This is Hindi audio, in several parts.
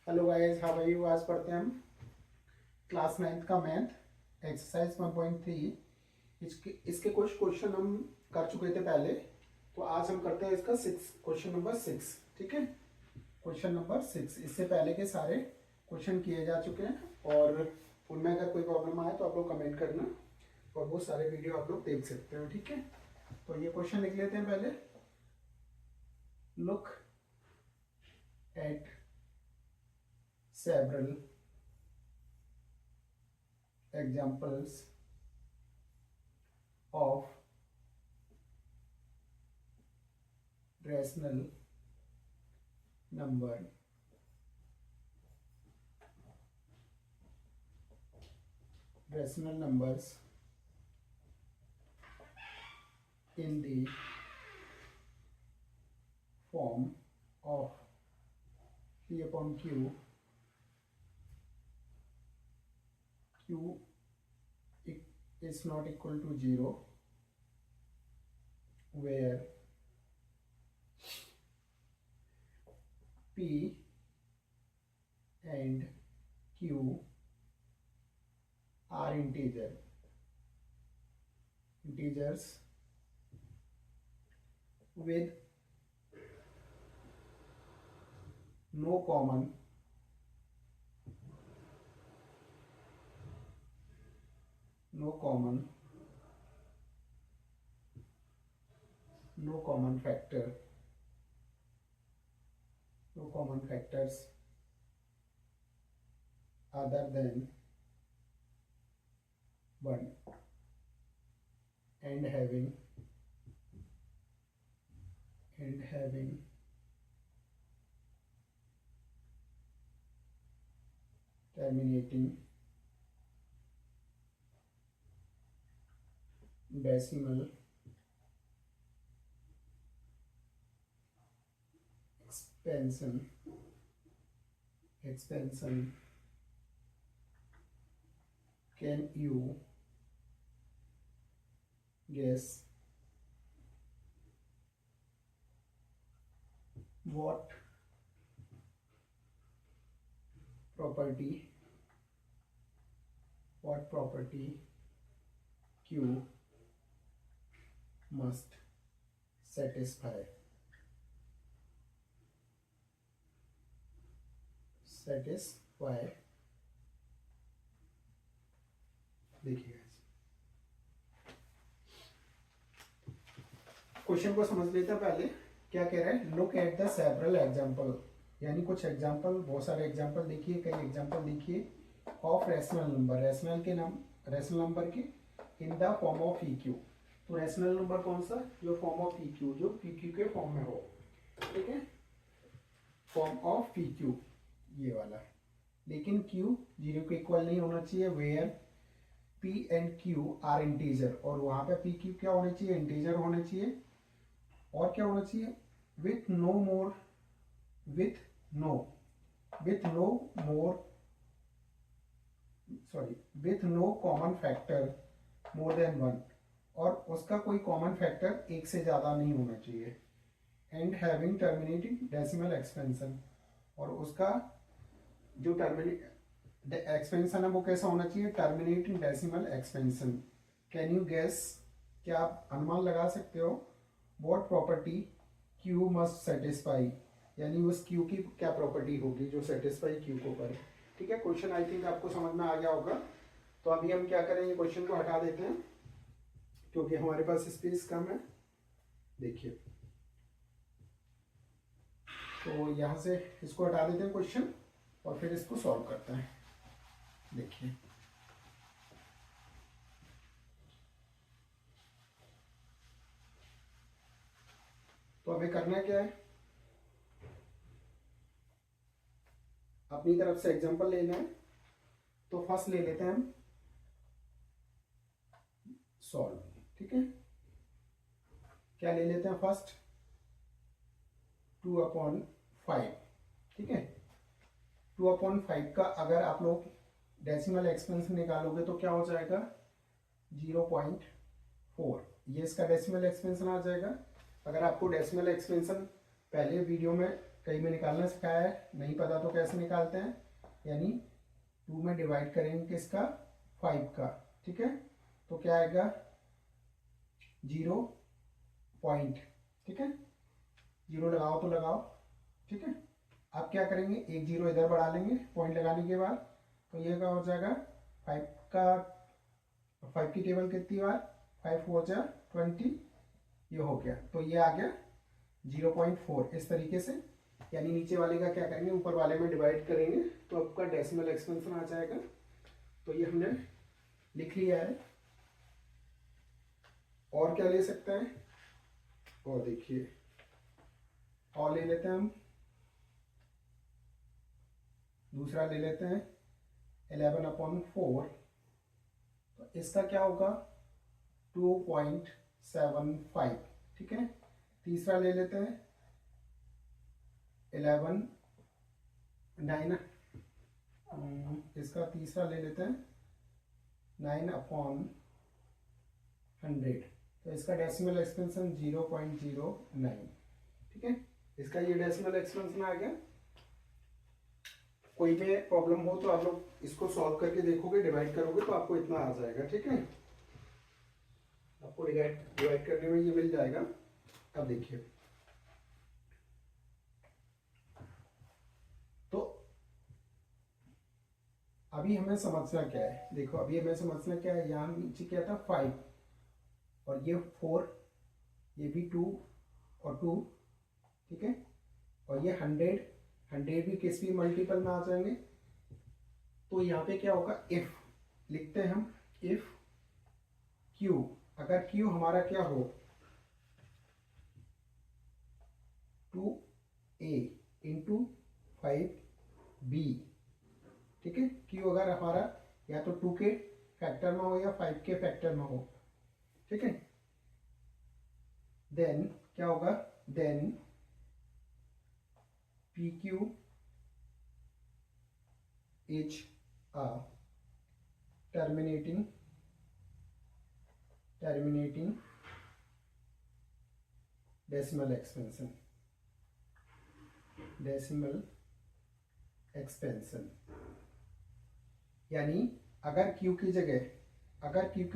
Hello guys, how are you. आज पढ़ते हैं हम क्लास 9th का मैथ एक्सरसाइज 1.3। इसके कुछ क्वेश्चन हम कर चुके थे पहले, तो आज हम करते हैं इसका क्वेश्चन नंबर 6। ठीक है, क्वेश्चन नंबर 6। इससे पहले के सारे क्वेश्चन किए जा चुके हैं और उनमें अगर कोई प्रॉब्लम आए तो आप लोग कमेंट करना और वो सारे वीडियो आप लोग देख सकते हो। ठीक है, तो ये क्वेश्चन लिख लेते हैं पहले। Look at several examples of rational number rational numbers in the form of P upon Q. Q is not equal to 0, where P and Q are integers with no common factors other than 1 and having terminating decimal expansion. Can you guess what property Q must satisfy? देखिए क्वेश्चन को समझ लेते हैं पहले। क्या कह रहा है? Look at the several example, यानी कुछ एग्जाम्पल, बहुत सारे एग्जाम्पल देखिए, कई एग्जाम्पल देखिए of rational number, rational number के in the form of E Q. तो रैशनल नंबर कौन सा? जो फॉर्म ऑफ ई क्यू, जो पी क्यू के फॉर्म में हो। ठीक है, फॉर्म ऑफ पी क्यू ये वाला, लेकिन क्यू 0 के इक्वल नहीं होना चाहिए। Where P and Q are integer, और वहां पे पी क्यू क्या होने चाहिए? इंटीजर होने चाहिए। और क्या होना चाहिए? With no common factor more than 1, और उसका कोई कॉमन फैक्टर एक से ज्यादा नहीं होना चाहिए। And having terminating decimal expansion, और उसका जो एक्सपेंशन है वो कैसा होना चाहिए? Terminating decimal expansion. Can you guess, क्या आप अनुमान लगा सकते हो? What property Q must satisfy, यानी उस Q की क्या प्रॉपर्टी होगी जो सेटिस्फाई Q को करे। ठीक है, क्वेश्चन आई थिंक आपको समझ में आ गया होगा। तो अभी हम क्या करेंगे, क्वेश्चन को हटा देते हैं क्योंकि हमारे पास स्पेस कम है। देखिए, तो यहां से इसको हटा देते हैं क्वेश्चन और फिर इसको सॉल्व करते हैं। देखिए, तो हमें करना क्या है, अपनी तरफ से एग्जांपल लेना है। तो फर्स्ट ले लेते हैं हम सॉल्व। ठीक है, क्या ले लेते हैं फर्स्ट? 2/5। ठीक है, 2/5 का अगर आप लोग डेसिमल एक्सपेंशन निकालोगे तो क्या हो जाएगा? 0.4। ये इसका डेसिमल एक्सपेंशन आ जाएगा। अगर आपको डेसिमल एक्सपेंशन पहले वीडियो में कई में निकालना सिखाया है, नहीं पता तो कैसे निकालते हैं, यानी 2 में डिवाइड करेंगे किसका, 5 का, ठीक है। तो क्या आएगा 0 पॉइंट, ठीक है, 0 लगाओ तो लगाओ, ठीक है। अब क्या करेंगे, एक 0 इधर बढ़ा लेंगे पॉइंट लगाने के बाद, तो ये क्या हो जाएगा 5 का, 5 की टेबल कितनी बार, 5 4 जा 20, ये हो गया, तो ये आ गया 0.4 इस तरीके से। यानी नीचे वाले का क्या करेंगे, ऊपर वाले में डिवाइड करेंगे तो आपका डेसिमल एक्सपेंशन आ जाएगा। तो ये हमने लिख लिया है। और क्या ले सकते हैं, और देखिए और ले लेते हैं हम, दूसरा ले लेते हैं 11/4, तो इसका क्या होगा 2.75, ठीक है। तीसरा ले लेते हैं 9, इसका तीसरा ले लेते हैं 9/100, तो इसका डेसिमल एक्सपेंशन 0.09, ठीक है। इसका ये डेसिमल एक्सपेंशन आ गया। कोई भी प्रॉब्लम हो तो आप लोग इसको सॉल्व करके देखोगे, डिवाइड करोगे तो आपको इतना आ जाएगा, ठीक है। आपको डिवाइड करने में ये मिल जाएगा। अब देखिए, तो अभी हमें समझना क्या है, देखो अभी हमें समझना क्या है, यहाँ नीचे क्या था 5 और ये 4, ये भी 2 और 2, ठीक है। और ये 100 भी किस भी मल्टीपल में आ जाएंगे। तो यहाँ पे क्या होगा, इफ लिखते हैं हम, इफ क्यू, अगर क्यू हमारा क्या हो 2a इंटू 5b, ठीक है। क्यू अगर हमारा या तो 2 के फैक्टर में हो या 5 के फैक्टर में हो, ठीक है। देन क्या होगा, then PQ is a terminating decimal expansion, यानी अगर Q की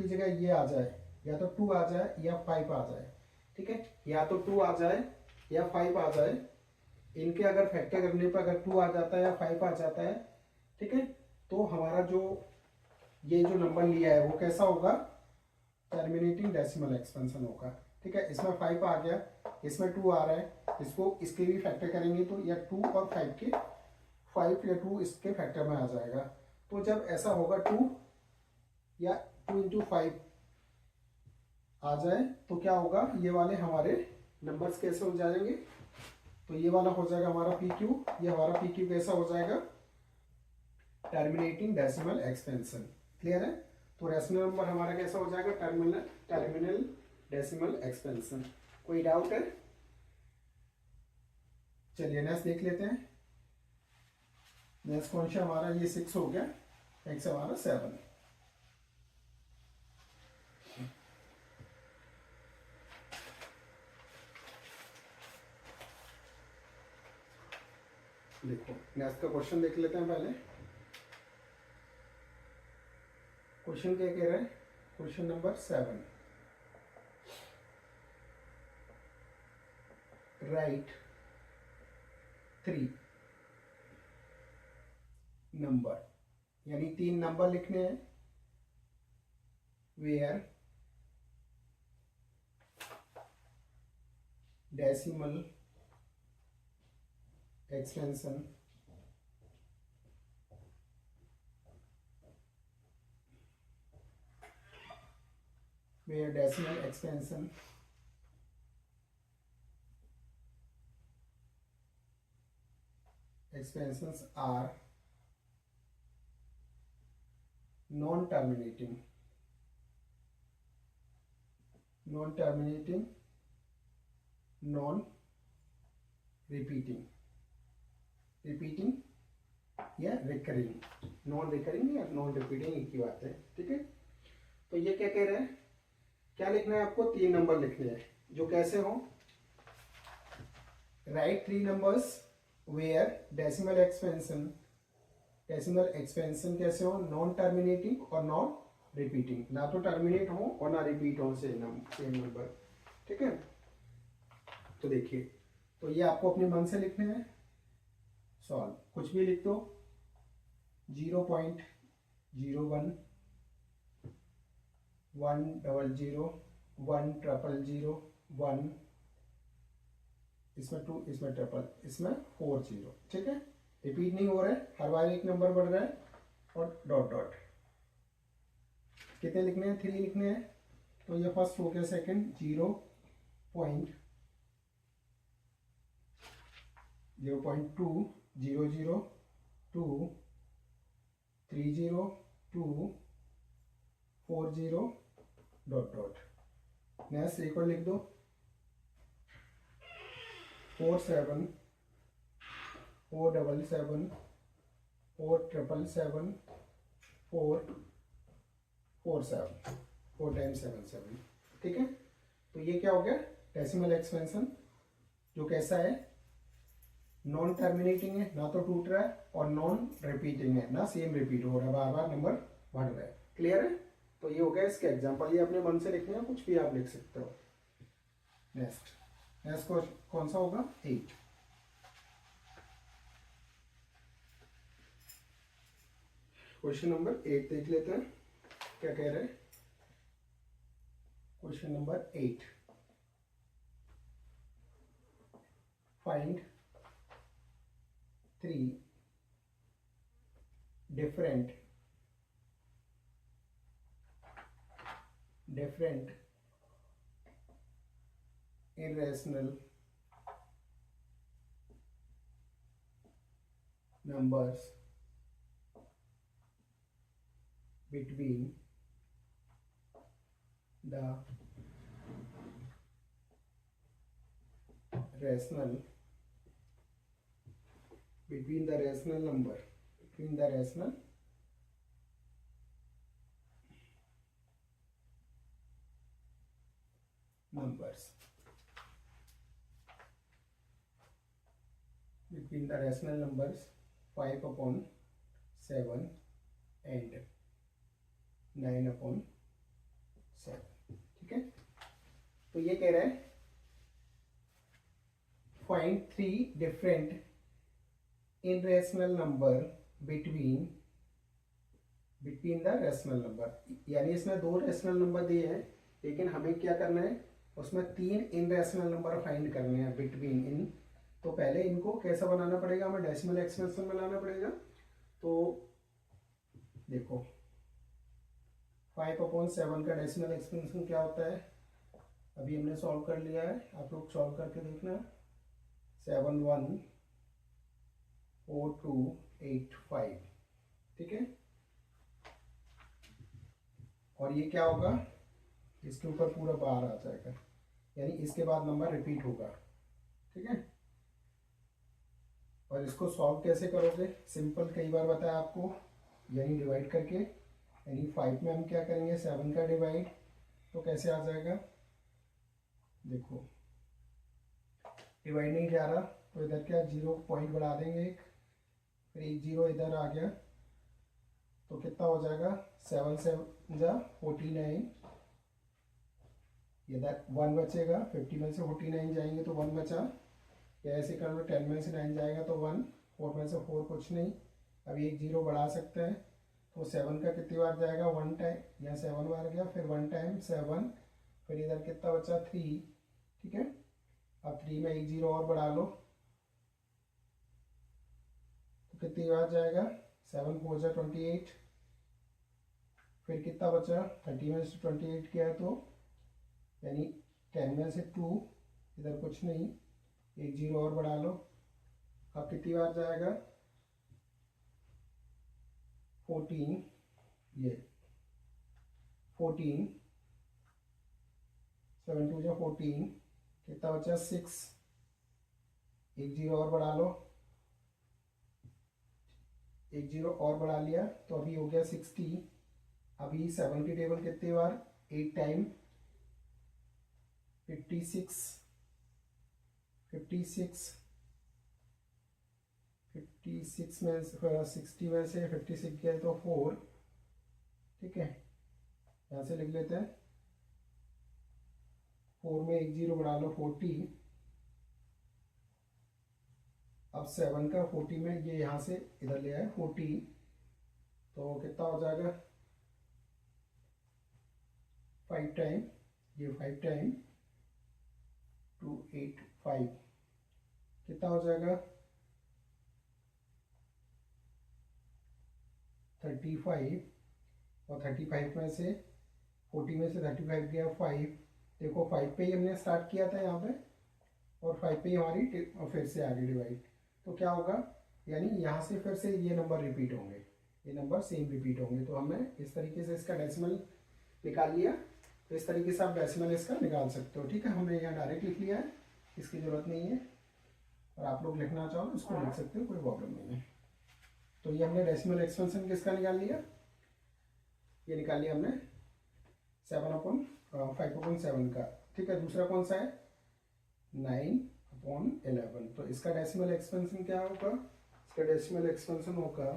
जगह ये आ जाए, या तो 2 आ जाए या 5 आ जाए, ठीक है, या तो 2 आ जाए या 5 आ जाए, इनके अगर फैक्टर करने पर अगर 2 आ जाता है या 5 आ जाता है, ठीक है, तो हमारा जो ये जो नंबर लिया है वो कैसा होगा, टर्मिनेटिंग डेसिमल एक्सपेंशन होगा, ठीक है। इसमें 5 आ गया, इसमें 2 आ रहा है, इसको इसके भी फैक्टर करेंगे तो या 2 और 5 के 5 या 2 इसके फैक्टर में आ जाएगा। तो जब ऐसा होगा 2 या 2 इंटू 5 आ जाए तो क्या होगा, ये वाले हमारे नंबर्स कैसे हो जाएंगे, तो ये वाला हो जाएगा हमारा PQ, ये हमारा PQ कैसा हो जाएगा, टर्मिनेटिंग डेसिमल एक्सपेंशन। क्लियर है। तो रेशनल नंबर हमारा कैसा हो जाएगा, टर्मिनल डेसिमल एक्सपेंशन। कोई डाउट है, चलिए नेक्स्ट देख लेते हैं। नेक्स्ट क्वेश्चन हमारा ये 6 हो गया, नेक्स्ट हमारा 7। देखो नेक्स्ट का क्वेश्चन देख लेते हैं पहले। क्वेश्चन क्या कह रहा है, क्वेश्चन नंबर 7, राइट 3 नंबर, यानी 3 नंबर लिखने हैं, where decimal expansion expansions are non-terminating, non-repeating या रिकरिंग, नॉन रिकरिंग या नॉन रिपीटिंग एक ही बात है, ठीक है। तो ये क्या कह रहे हैं, क्या लिखना है आपको, 3 नंबर लिखने हैं जो कैसे हो, right 3 numbers where decimal expansion कैसे हो, नॉन टर्मिनेटिंग और नॉन रिपीटिंग, ना तो टर्मिनेट हो और ना रिपीट हो सेम नंबर। ठीक है, तो देखिए, तो ये आपको अपने मन से लिखने हैं। सॉल्व कुछ भी लिख दो, 0.01, 100, 100, 1, इसमें 2, इसमें ट्रिपल, इसमें 40। ठीक है, रिपीट नहीं हो रहा है, हर बार एक नंबर बढ़ रहा है, और डॉट डॉट। कितने लिखने हैं, 3 लिखने हैं। तो ये फर्स्ट हो गया, सेकंड 0.2, 0.2, 2, 30, 2, 40, डॉट डॉट। नेक्स्ट एक और लिख दो, 47, 477, 4777, 447, 4 टाइम्स 77। ठीक है, तो ये क्या हो गया, डेसिमल एक्सपेंशन, जो कैसा है, नॉन टर्मिनेटिंग है, ना तो टूट रहा है, और नॉन रिपीटिंग है, ना सेम रिपीट हो रहा है, बार बार नंबर बढ़ रहा है। क्लियर है, तो ये हो गया इसके एग्जांपल, ये अपने मन से लिखने हैं, कुछ भी आप लिख सकते हो। नेक्स्ट कौन सा होगा, 8। क्वेश्चन नंबर 8 देख लेते हैं, क्या कह रहे हैं। Question number 8, find 3 different irrational numbers between the rational numbers between the rational numbers 5/7 and 9/7। ठीक है, तो ये कह रहा है find 3 different irrational number between the rational number, यानी इसमें 2 रेशनल नंबर दिए हैं, लेकिन हमें क्या करना है, उसमें 3 इनरेशनल नंबर फाइंड करने हैं बिटवीन इन। तो पहले इनको कैसा बनाना पड़ेगा, हमें डेसिमल एक्सपेंशन में लाना पड़ेगा। तो देखो 5/7 का डेसिमल एक्सपेंशन क्या होता है, अभी हमने सॉल्व कर लिया है, आप लोग सॉल्व करके देखना। 714285। ठीक है, और ये क्या होगा, इसके ऊपर पूरा बार आ जाएगा, यानी इसके बाद नंबर रिपीट होगा। ठीक है, और इसको सॉल्व कैसे करोगे, सिंपल, कई बार बताया आपको, यानी डिवाइड करके, यानी 5 में हम क्या करेंगे, 7 का डिवाइड, तो कैसे आ जाएगा, देखो डिवाइड नहीं जा रहा, तो इधर क्या 0 पॉइंट बढ़ा देंगे एक, फिर 1 0 इधर आ गया, तो कितना हो जाएगा, 7 से 49, इधर 1 बचेगा, 50 में से 49 जाएंगे तो 1 बचा, या ऐसे कर लो, 10 में से 9 जाएगा तो 1, 4 में से 4 कुछ नहीं, अभी 1 0 बढ़ा सकते हैं, तो 7 का कितनी बार जाएगा, 1 टाइम, यहाँ 7 बार गया, फिर 1 टाइम 7, फिर इधर कितना बचा, 3। ठीक है, अब 3 में 1 0 और बढ़ा लो, तो कितनी बार जाएगा, 7 4 जा 28, फिर कितना बचा, 30 में से 28 किया, तो यानी 10 में से 2, इधर कुछ नहीं, 1 0 और बढ़ा लो, अब कितनी बार जाएगा, 14, ये 14, 7 2 जा 14, कितना बचा, 6, 1 0 और बढ़ा लो, 1 0 और बढ़ा लिया, तो अभी हो गया 60। अभी 7 की टेबल कितनी बार, 8 टाइम, 56, 56, 56 में 60 में से 56 गया तो 4, ठीक है, यहाँ से लिख लेते हैं 4 में एक जीरो बढ़ा लो 40, अब 7 का 40 में ये यहाँ से इधर ले आए 40, तो कितना हो जाएगा 5 टाइम, ये 5 टाइम 285 कितना हो जाएगा 35, और 35 में से 40 में से 35 गया 5, देखो 5 पे ही हमने स्टार्ट किया था यहाँ पे, और 5 पे ही हमारी फिर से आगे डिवाइड, तो क्या होगा, यानी यहाँ से फिर से ये नंबर रिपीट होंगे, ये नंबर सेम रिपीट होंगे। तो हमने इस तरीके से इसका डेसिमल निकाल लिया, तो इस तरीके से आप डेसिमल इसका निकाल सकते हो, ठीक है। हमने यहाँ डायरेक्ट लिख लिया है, इसकी ज़रूरत नहीं है, और आप लोग लिखना चाहो तो इसको लिख सकते हो, कोई प्रॉब्लम नहीं है। तो ये हमने डेसिमल एक्सपेंशन किसका निकाल लिया, ये निकाल लिया हमने 5/7 का, ठीक है। दूसरा कौन सा है 9/11, तो इसका डेसिमल एक्सपेंशन क्या होगा, इसका डेसिमल एक्सपेंशन होगा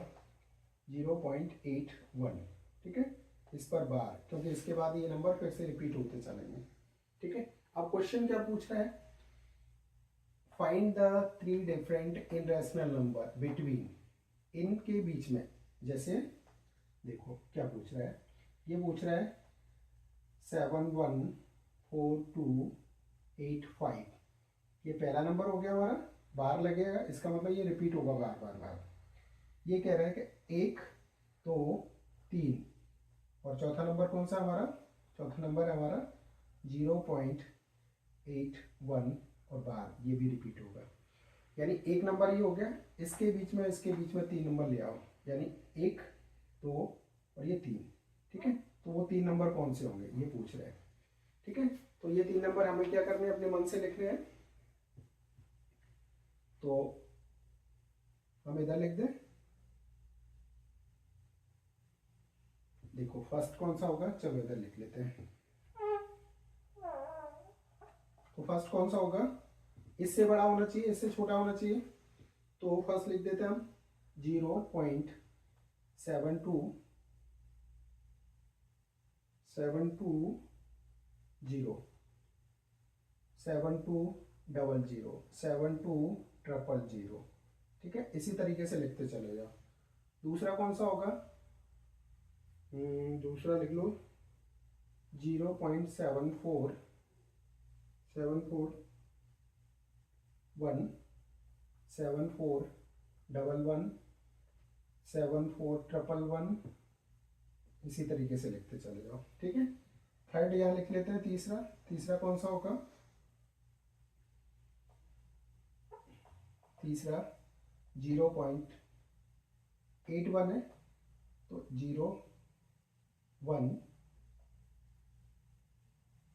0.81, ठीक है, इस पर बार, क्योंकि इसके बाद ये नंबर फिर से रिपीट होते चलेंगे, ठीक है। अब क्वेश्चन क्या पूछ रहा है, find the 3 different irrational number between, इनके बीच में, जैसे देखो क्या पूछ रहा है, ये पूछ रहा है 714285, ये पहला नंबर हो गया हमारा, बार लगेगा, इसका मतलब ये रिपीट होगा बार बार बार। ये कह रहा है कि 1 2 3, और चौथा नंबर कौन सा हमारा, चौथा नंबर है हमारा 0.81, और बार ये भी रिपीट होगा, यानी एक नंबर ये हो गया, इसके बीच में 3 नंबर ले आओ, यानी 1 2 और ये 3, ठीक है। तो वो 3 नंबर कौन से होंगे ये पूछ रहे हैं, ठीक है। तो ये 3 नंबर हमें क्या करने हैं, अपने मन से लिखने हैं, तो हम इधर लिख दें, देखो फर्स्ट कौन सा होगा, चलो इधर लिख लेते हैं, तो फर्स्ट कौन सा होगा, इससे बड़ा होना चाहिए, इससे छोटा होना चाहिए, तो फर्स्ट लिख देते हैं हम 0.720 7200, ठीक है, इसी तरीके से लिखते चले जाओ। दूसरा कौन सा होगा, दूसरा लिख लो 0.741 7411 7411, इसी तरीके से लिखते चले जाओ, ठीक है। थर्ड यहाँ लिख लेते हैं, तीसरा कौन सा होगा, तीसरा 0.81 है, तो 01,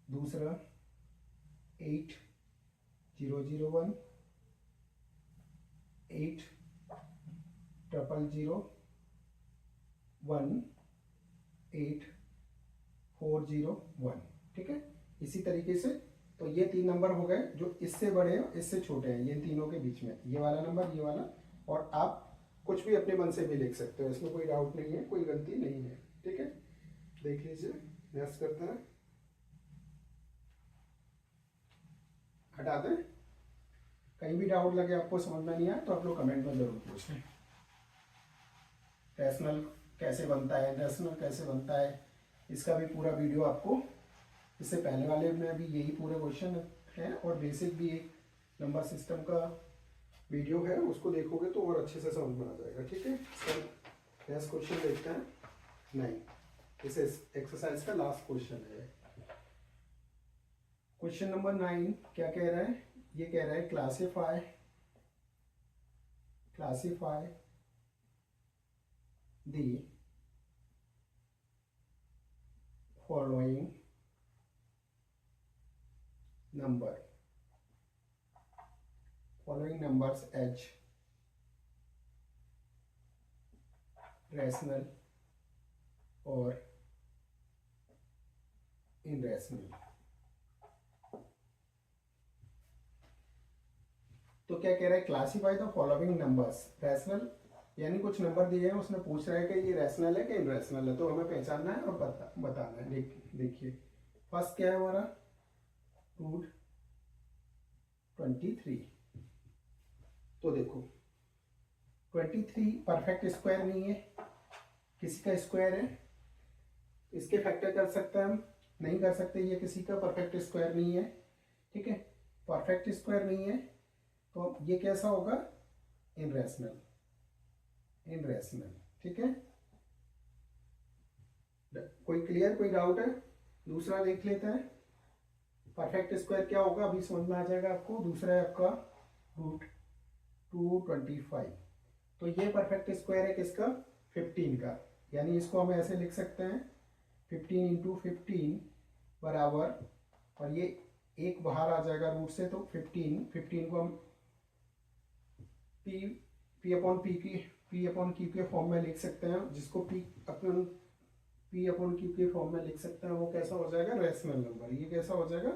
दूसरा 8001 8001 8401, ठीक है, इसी तरीके से। तो ये 3 नंबर हो गए जो इससे बड़े हैं इससे छोटे हैं, ये तीनों के बीच में, ये वाला नंबर, ये वाला, और आप कुछ भी अपने मन से भी लिख सकते हो, इसमें कोई डाउट नहीं है, कोई गलती नहीं है, ठीक है। देख लीजिए, नेक्स्ट करते हैं, हटा दें, कहीं भी डाउट लगे आपको समझ में नहीं आया तो आप लोग कमेंट में जरूर पूछें। डेसिमल कैसे बनता है, डेसिमल कैसे बनता है, इसका भी पूरा वीडियो आपको, इससे पहले वाले में भी यही पूरे क्वेश्चन हैं, और बेसिक भी एक नंबर सिस्टम का वीडियो है, उसको देखोगे तो और अच्छे से समझ में आ जाएगा, ठीक है। सर नेक्स्ट क्वेश्चन देखते हैं, 9, इस एक्सरसाइज का लास्ट क्वेश्चन है। क्वेश्चन नंबर 9 क्या कह रहा है, ये कह रहा है classify the following numbers as rational or irrational. तो क्या कह रहा है, classify the following numbers rational, यानी कुछ नंबर दिए हैं, उसने पूछ रहा है कि ये रैशनल है कि इनरैशनल है, तो हमें पहचानना है और बताना है। देखिए फर्स्ट क्या है हमारा, रूट 23। तो देखो 23 परफेक्ट स्क्वायर नहीं है, किसी का स्क्वायर है, इसके फैक्टर कर सकते हैं हम, नहीं कर सकते, ये किसी का परफेक्ट स्क्वायर नहीं है, ठीक है, परफेक्ट स्क्वायर नहीं है, तो ये कैसा होगा, इनरैशनल, इनरैशनल, ठीक है। कोई क्लियर, कोई डाउट है? दूसरा देख लेते हैं, परफेक्ट स्क्वायर क्या होगा अभी समझ में आ जाएगा आपको। दूसरा है आपका रूट 225, तो ये परफेक्ट स्क्वायर है किसका, 15 का, यानी इसको हम ऐसे लिख सकते हैं 15 इंटू 15 बराबर, और ये एक बाहर आ जाएगा रूट से, तो 15 को हम पी अपॉन क्यू के फॉर्म में लिख सकते हैं, जिसको पी अपॉन क्यू के फॉर्म में लिख सकते हैं, वो कैसा हो जाएगा, रैशनल नंबर। ये कैसा हो जाएगा,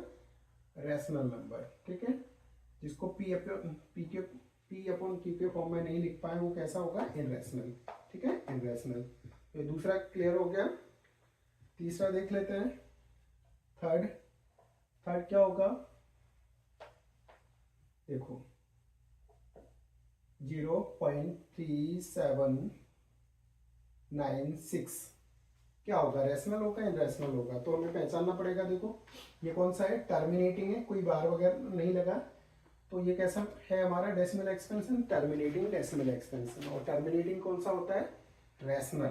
रैशनल नंबर, ठीक है। जिसको पी अपॉन क्यू के फॉर्म में नहीं लिख पाए, वो कैसा होगा, इनरैशनल, ठीक है, इनरैशनल। तो दूसरा क्लियर हो गया। तीसरा देख लेते हैं, थर्ड क्या होगा, देखो 0.3796 क्या होगा, रैशनल होगा, इनरैशनल होगा, तो हमें पहचानना पड़ेगा। देखो ये कौन सा है, टर्मिनेटिंग है, कोई बार वगैरह नहीं लगा, तो ये कैसा है हमारा, decimal expansion, terminating decimal expansion. और टर्मिनेटिंग कौन सा होता है, रैशनल,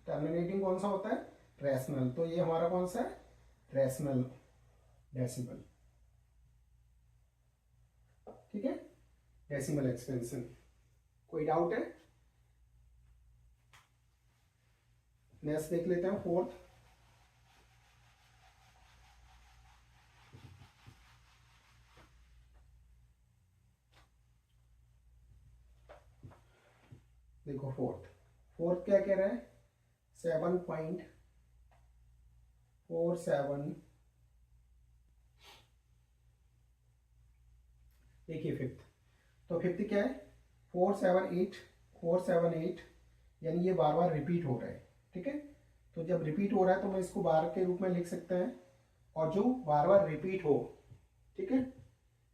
टर्मिनेटिंग कौन सा होता है, रैशनल, तो ये हमारा कौन सा है, रैशनल डेसिमल, ठीक है, डेसिमल एक्सपेंशन। कोई डाउट है? नेक्स्ट देख लेते हैं, फोर्थ, देखो फोर्थ क्या कह रहा है, 7.47। देखिए फिफ्थ, तो फिफ्थ क्या है, 478, यानी ये बार बार रिपीट हो रहा है, ठीक है। तो जब रिपीट हो रहा है तो मैं इसको बार के रूप में लिख सकते हैं, और जो बार बार रिपीट हो, ठीक है,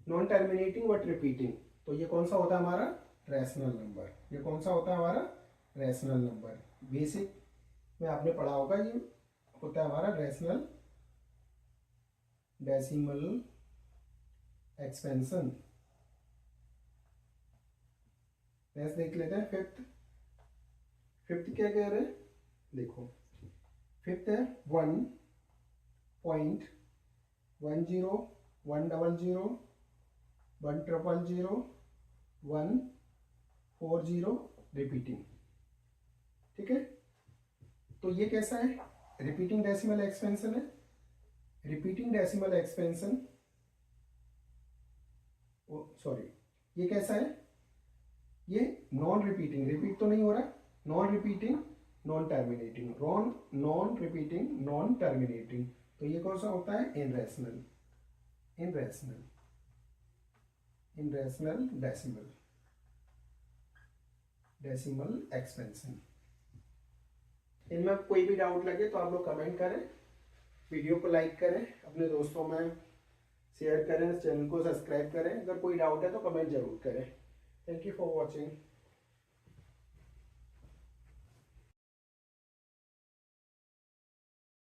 नॉन टर्मिनेटिंग बट रिपीटिंग, तो ये कौन सा होता है हमारा, रैशनल नंबर। ये कौन सा होता है हमारा, रैशनल नंबर। बेसिक में आपने पढ़ा होगा, ये होता है हमारा रैशनल डेसिमल एक्सपेंशन। नेक्स्ट देख लेते हैं, फिफ्थ क्या कह रहे हैं, देखो फिफ्थ है 1.100 100 100 रिपीटिंग, ठीक है। तो ये कैसा है, रिपीटिंग डेसिमल एक्सपेंशन है, रिपीटिंग डेसिमल एक्सपेंशन, सॉरी, ये कैसा है, ये नॉन रिपीटिंग, रिपीट तो नहीं हो रहा, non repeating non terminating, non repeating non terminating, तो ये कौन सा होता है, इनरैशनल डेसिमल एक्सपेंशन। इनमें कोई भी डाउट लगे तो आप लोग कमेंट करें, वीडियो को लाइक करें, अपने दोस्तों में शेयर करें, चैनल को सब्सक्राइब करें। अगर कोई डाउट है तो कमेंट जरूर करें। Thank you for watching.